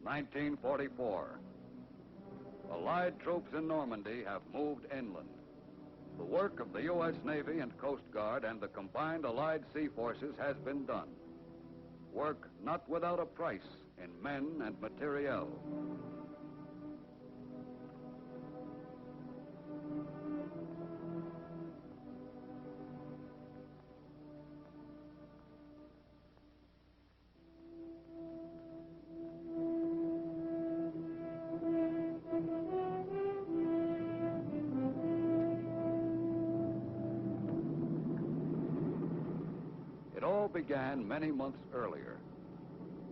1944. Allied troops in Normandy have moved inland. The work of the U.S. Navy and Coast Guard and the combined Allied sea forces has been done. Work not without a price in men and materiel. It all began many months earlier.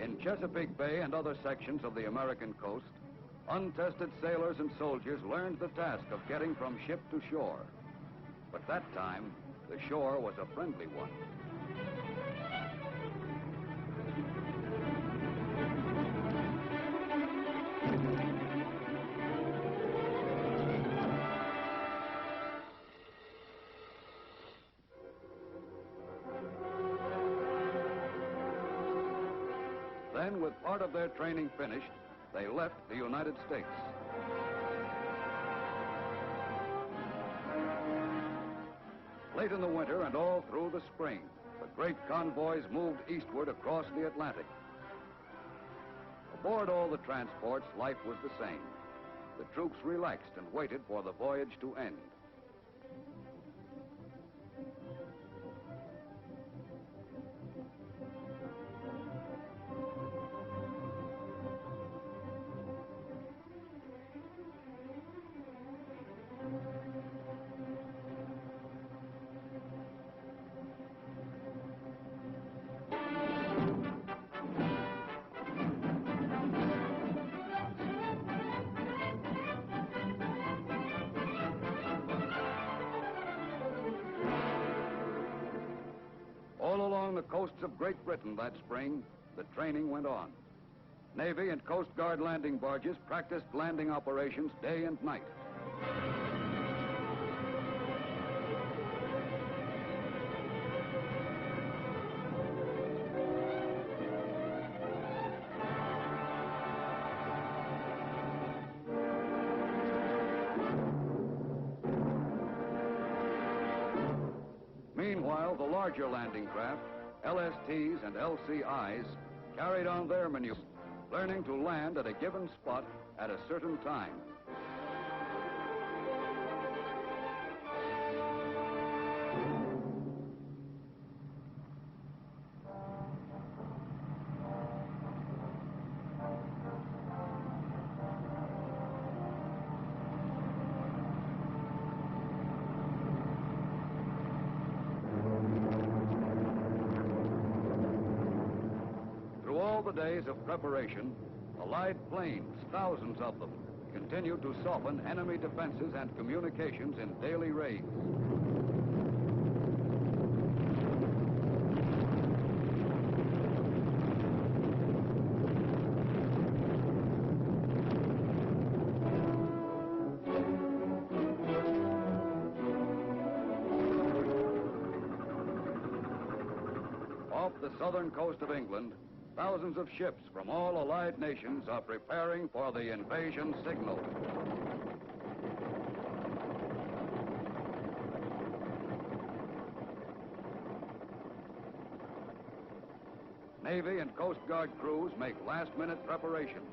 In Chesapeake Bay and other sections of the American coast, untested sailors and soldiers learned the task of getting from ship to shore. But that time, the shore was a friendly one. Then, with part of their training finished, they left the United States. Late in the winter and all through the spring, the great convoys moved eastward across the Atlantic. Aboard all the transports, life was the same. The troops relaxed and waited for the voyage to end. All along the coasts of Great Britain that spring, the training went on. Navy and Coast Guard landing barges practiced landing operations day and night. Meanwhile, the larger landing craft, LSTs and LCIs, carried on their maneuvers, learning to land at a given spot at a certain time. All the days of preparation, Allied planes, thousands of them, continued to soften enemy defenses and communications in daily raids. Off the southern coast of England, thousands of ships from all Allied nations are preparing for the invasion signal. Navy and Coast Guard crews make last-minute preparations.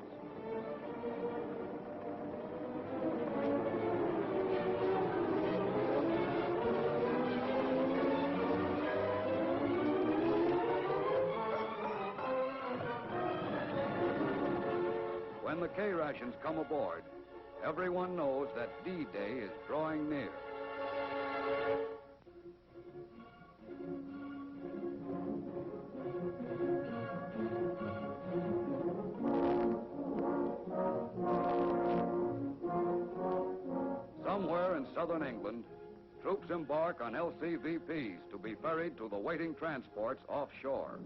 When the K-rations come aboard, everyone knows that D-Day is drawing near. Somewhere in southern England, troops embark on LCVPs to be ferried to the waiting transports offshore.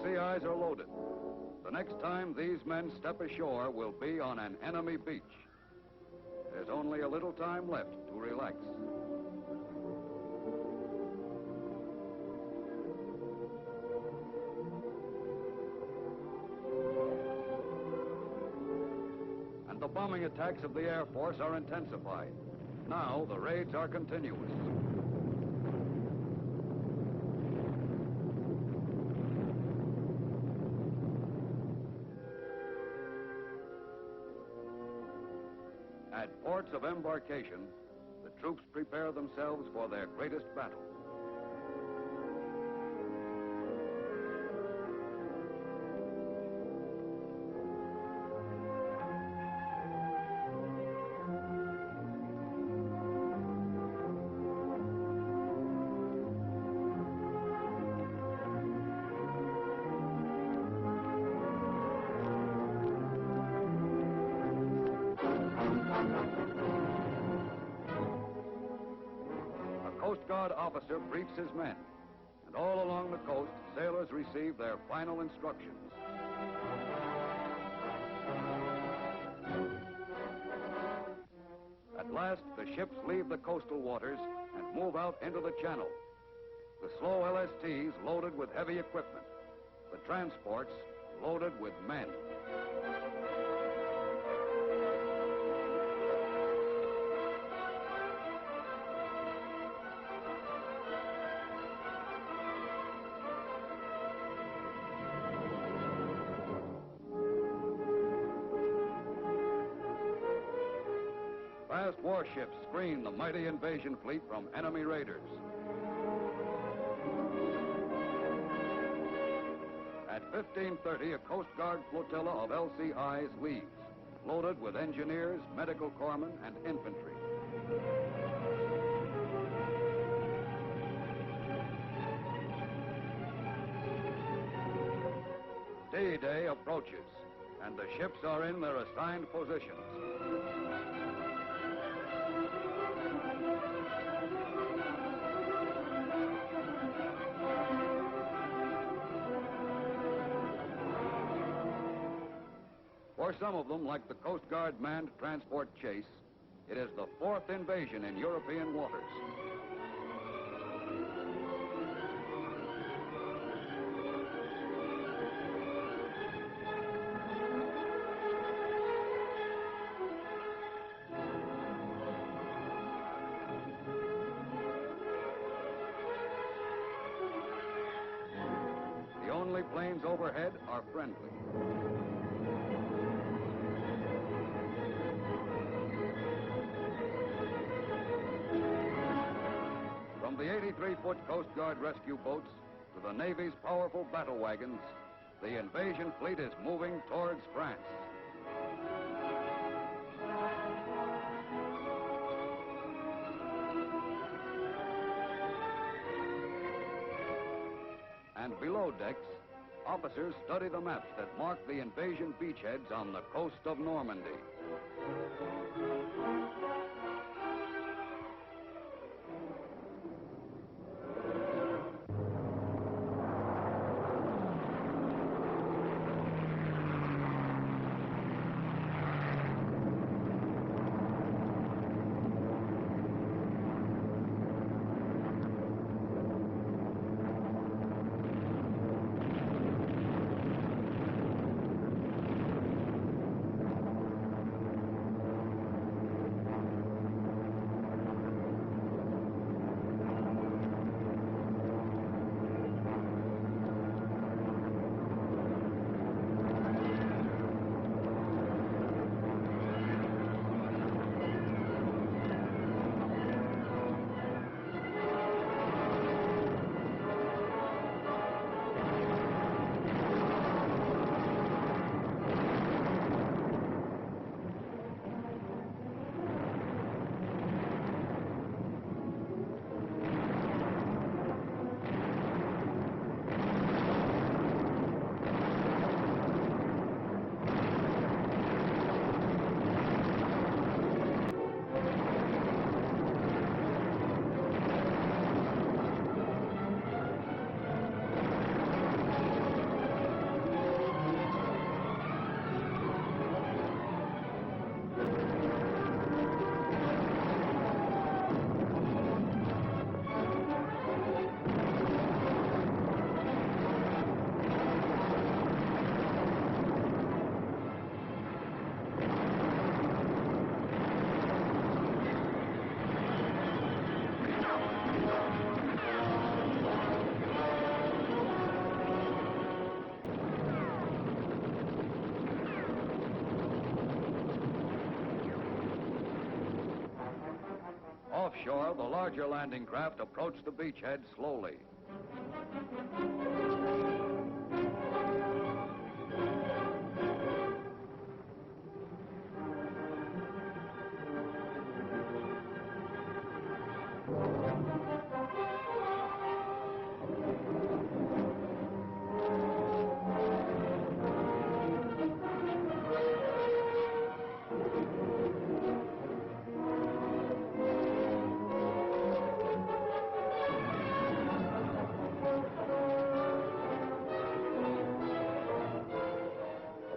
LCIs are loaded. The next time these men step ashore will be on an enemy beach. There's only a little time left to relax. And the bombing attacks of the Air Force are intensified. Now the raids are continuous. At ports of embarkation, the troops prepare themselves for their greatest battle. Coast Guard officer briefs his men, and all along the coast, sailors receive their final instructions. At last, the ships leave the coastal waters and move out into the channel. The slow LSTs loaded with heavy equipment, the transports loaded with men. Fast warships screen the mighty invasion fleet from enemy raiders. At 15:30, a Coast Guard flotilla of LCIs leaves, loaded with engineers, medical corpsmen, and infantry. D-Day approaches, and the ships are in their assigned positions. For some of them, like the Coast Guard manned transport Chase, it is the fourth invasion in European waters. The only planes overhead are friendly. From the 83-foot Coast Guard rescue boats to the Navy's powerful battle wagons, the invasion fleet is moving towards France. And below decks, officers study the maps that mark the invasion beachheads on the coast of Normandy. Offshore, the larger landing craft approached the beachhead slowly.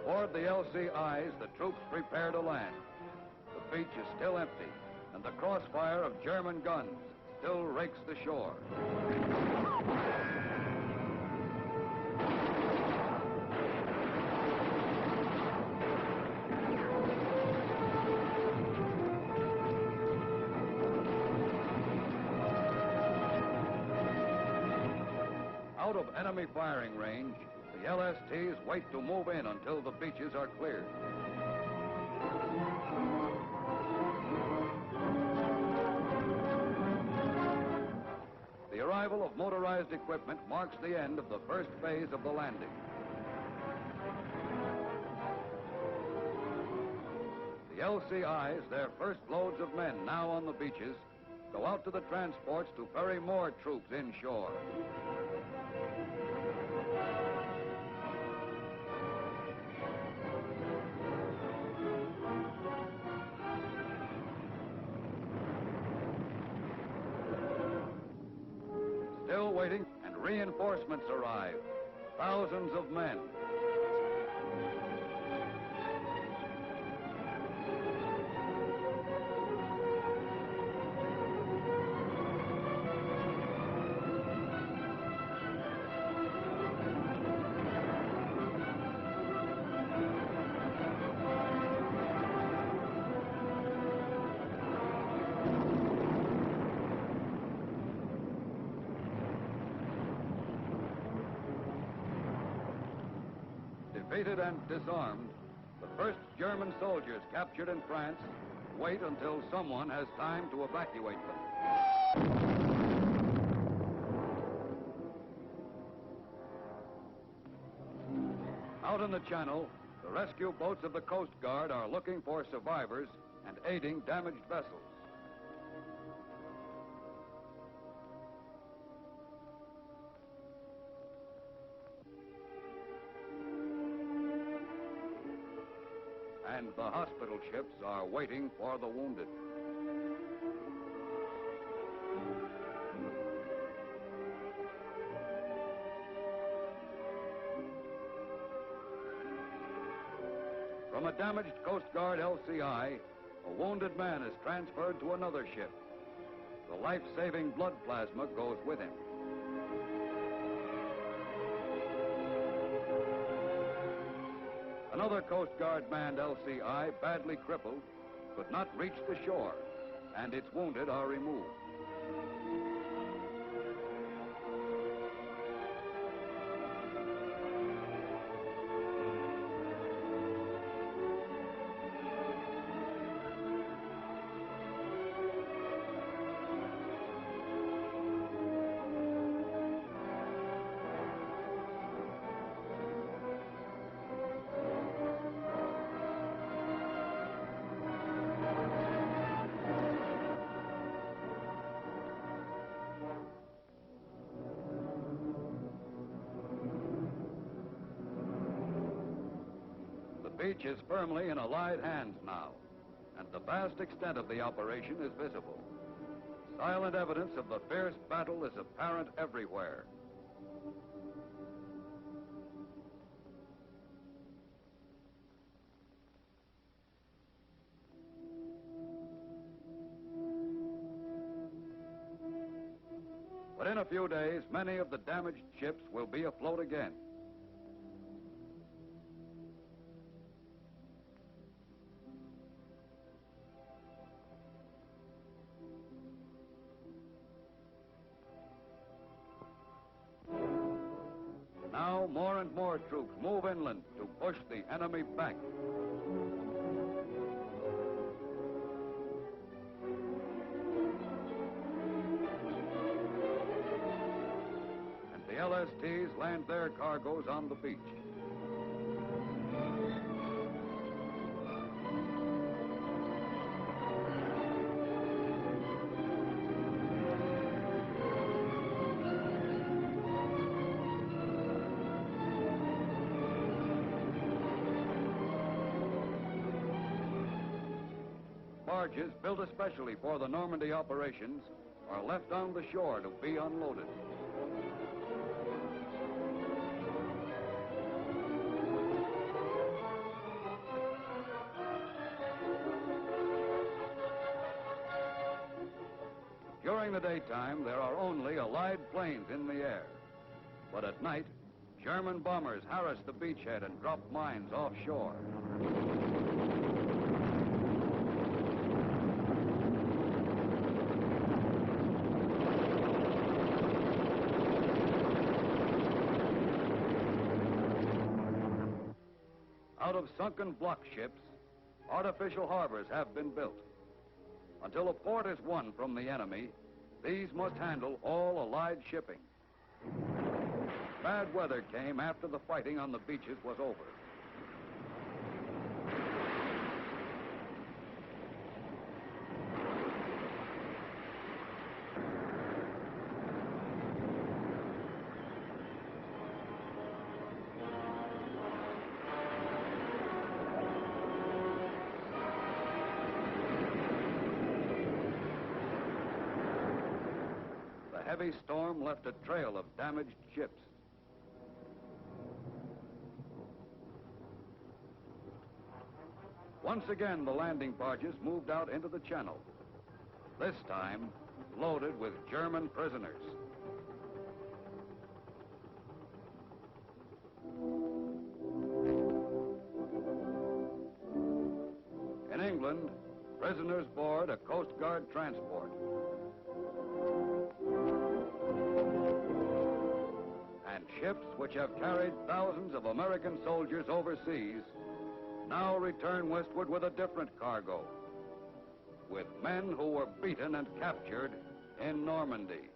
Aboard the LCIs, the troops prepare to land. The beach is still empty, and the crossfire of German guns still rakes the shore. Out of enemy firing range, the LSTs wait to move in until the beaches are cleared. The arrival of motorized equipment marks the end of the first phase of the landing. The LCIs, their first loads of men now on the beaches, go out to the transports to ferry more troops inshore. Still waiting, and reinforcements arrive. Thousands of men. Defeated and disarmed, the first German soldiers captured in France wait until someone has time to evacuate them. Out in the Channel, the rescue boats of the Coast Guard are looking for survivors and aiding damaged vessels. And the hospital ships are waiting for the wounded. From a damaged Coast Guard LCI, a wounded man is transferred to another ship. The life-saving blood plasma goes with him. Another Coast Guard manned LCI, badly crippled, could not reach the shore, and its wounded are removed. The beach is firmly in Allied hands now, and the vast extent of the operation is visible. Silent evidence of the fierce battle is apparent everywhere. But in a few days, many of the damaged ships will be afloat again. Now, more and more troops move inland to push the enemy back. LSTs land their cargoes on the beach. Barges built especially for the Normandy operations are left on the shore to be unloaded. During the daytime, there are only Allied planes in the air. But at night, German bombers harass the beachhead and drop mines offshore. Out of sunken block ships, artificial harbors have been built. Until a port is won from the enemy, these must handle all Allied shipping. Bad weather came after the fighting on the beaches was over. The heavy storm left a trail of damaged ships. Once again, the landing barges moved out into the channel, this time loaded with German prisoners. In England, prisoners board a Coast Guard transport. And ships which have carried thousands of American soldiers overseas now return westward with a different cargo, with men who were beaten and captured in Normandy.